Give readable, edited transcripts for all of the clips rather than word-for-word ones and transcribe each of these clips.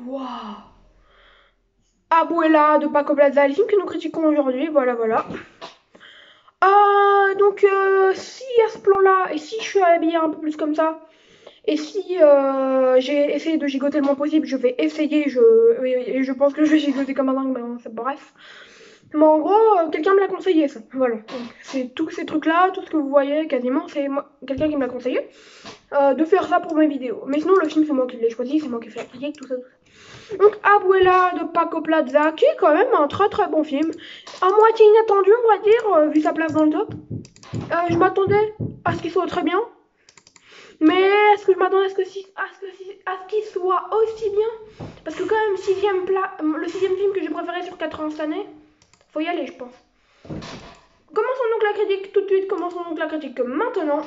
Waouh. Abuela de Paco Plaza, le film que nous critiquons aujourd'hui, voilà, voilà. Si à ce plan-là, et si je suis habillée un peu plus comme ça, et si j'ai essayé de gigoter le moins possible, je vais essayer, et je pense que je vais gigoter comme un dingue, mais bref. Mais en gros, quelqu'un me l'a conseillé, ça. Voilà. Donc, c'est tous ces trucs-là, tout ce que vous voyez, quasiment, c'est quelqu'un qui me l'a conseillé, de faire ça pour mes vidéos. Mais sinon, le film, c'est moi qui l'ai choisi, c'est moi qui ai fait la critique, tout ça, tout ça. Donc, Abuela de Paco Plaza, qui est quand même un très très bon film. À moitié inattendu, on va dire, vu sa place dans le top. Je m'attendais à ce qu'il soit très bien. Mais est-ce que je m'attendais à ce qu'il soit aussi bien? Parce que quand même, le sixième film que j'ai préféré sur 4 ans cette année, faut y aller, je pense. Commençons donc la critique tout de suite, commençons donc la critique maintenant.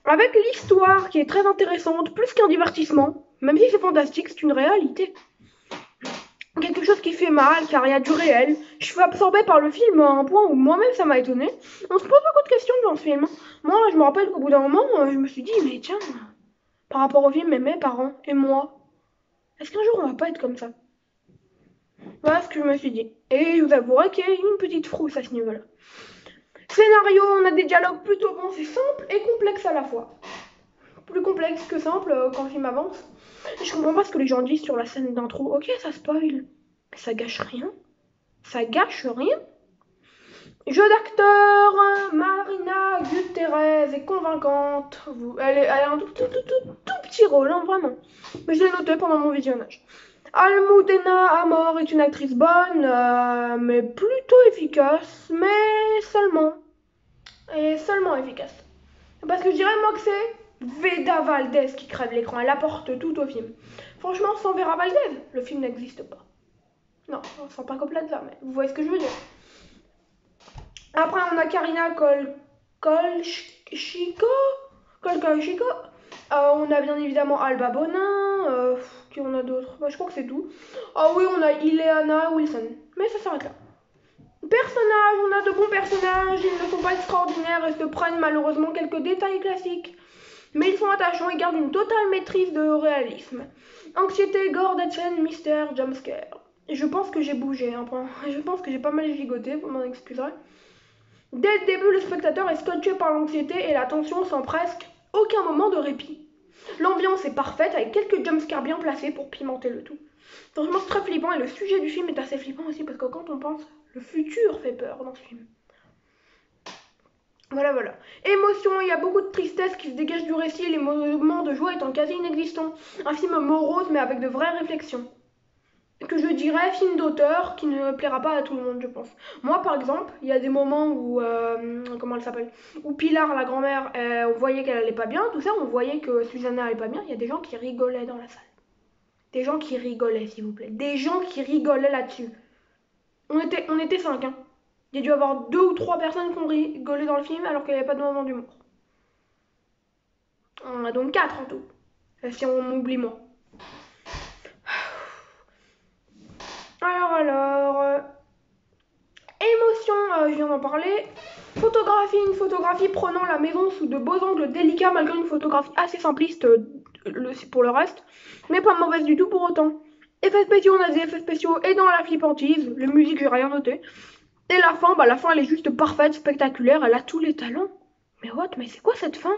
Avec l'histoire qui est très intéressante, plus qu'un divertissement, même si c'est fantastique, c'est une réalité. Quelque chose qui fait mal, car il y a du réel. Je suis absorbée par le film à un point où moi-même ça m'a étonnée. On se pose beaucoup de questions dans ce film. Moi, je me rappelle qu'au bout d'un moment, je me suis dit, mais tiens, par rapport au film, mes parents et moi, est-ce qu'un jour on va pas être comme ça? Voilà ce que je me suis dit. Et je vous avouerai qu'il y a une petite frousse à ce niveau-là. Scénario, on a des dialogues plutôt bons, c'est simple et complexe à la fois. Plus complexe que simple quand le film avance. Je comprends pas ce que les gens disent sur la scène d'intro. Ok, ça spoil, mais ça gâche rien. Ça gâche rien. Jeu d'acteur, Marina Gutierrez est convaincante. Elle a un tout petit rôle, hein, vraiment. Mais je l'ai noté pendant mon visionnage. Almudena Amor est une actrice bonne, mais plutôt efficace, mais seulement. Et seulement efficace. Parce que je dirais moi que c'est Veda Valdez qui crève l'écran, elle apporte tout au film. Franchement, sans Vera Valdez, le film n'existe pas. Non, sans pas complète là, mais vous voyez ce que je veux dire. Après, on a Karina Kolchiko. On a bien évidemment Alba Bonin. Qui on a d'autres? Je crois que c'est tout. Ah oui, on a Ileana Wilson. Mais ça s'arrête là. Personnages, on a de bons personnages. Ils ne sont pas extraordinaires et se prennent malheureusement quelques détails classiques. Mais ils sont attachants et gardent une totale maîtrise de réalisme. Anxiété, gore, dead scène, mystère, jumpscare. Et je pense que j'ai bougé un peu. Je pense que j'ai pas mal gigoté, vous m'en excuserez. Dès le début, le spectateur est scotché par l'anxiété et la tension sans presque aucun moment de répit. L'ambiance est parfaite avec quelques jumpscares bien placés pour pimenter le tout. Franchement, c'est très flippant et le sujet du film est assez flippant aussi parce que quand on pense, le futur fait peur dans ce film. Voilà, voilà. Émotion, il y a beaucoup de tristesse qui se dégage du récit, les moments de joie étant quasi inexistants. Un film morose mais avec de vraies réflexions. Que je dirais film d'auteur qui ne plaira pas à tout le monde, je pense. Moi, par exemple, il y a des moments où, comment elle s'appelle, où Pilar, la grand-mère, on voyait qu'elle allait pas bien, tout ça, on voyait que Susanna allait pas bien. Il y a des gens qui rigolaient dans la salle. Des gens qui rigolaient, s'il vous plaît. Des gens qui rigolaient là-dessus. On était 5, hein. Il y a dû y avoir 2 ou 3 personnes qui ont rigolé dans le film alors qu'il n'y avait pas de moment d'humour. On a donc 4 en tout. Si on m'oublie moi. Alors, émotion, je viens d'en parler. Photographie, une photographie prenant la maison sous de beaux angles délicats malgré une photographie assez simpliste pour le reste, mais pas mauvaise du tout pour autant. Effets spéciaux, on a des effets spéciaux et dans la flippantise, les musiques j'ai rien noté. Et la fin elle est juste parfaite, spectaculaire, elle a tous les talents. Mais c'est quoi cette fin?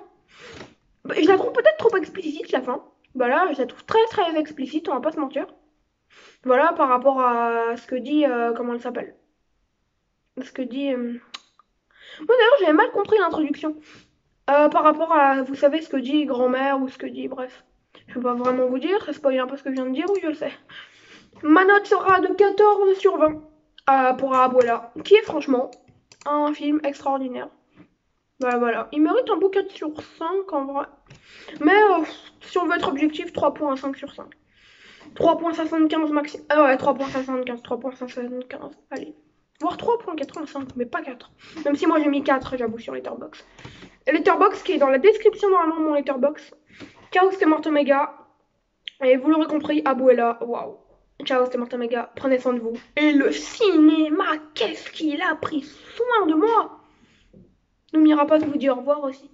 Je la trouve peut-être trop explicite la fin. Voilà, je la trouve très très explicite, on va pas se mentir. Voilà, par rapport à ce que dit, comment elle s'appelle? Ce que dit... Moi d'ailleurs j'avais mal compris l'introduction. Par rapport à, vous savez, ce que dit grand-mère ou ce que dit, bref. Je peux pas vraiment vous dire, ça spoil un peu ce que je viens de dire, oui je le sais. Ma note sera de 14 sur 20 pour Abuela, qui est franchement un film extraordinaire. Voilà, voilà. Il mérite un beau 4 sur 5 en vrai. Mais si on veut être objectif, 3.5 sur 5. 3.75 maximum. Ah ouais, 3.75, 3.75, allez. Voire 3.85, mais pas 4. Même si moi j'ai mis 4, j'avoue, sur Letterboxd. Letterboxd qui est dans la description normalement de mon Letterboxd. Ciao, c'était Mortomega. Et vous l'aurez compris, Abuela, waouh. Ciao, c'était Mortomega. Prenez soin de vous. Et le cinéma, qu'est-ce qu'il a pris soin de moi. N'oubliera pas de vous dire au revoir aussi.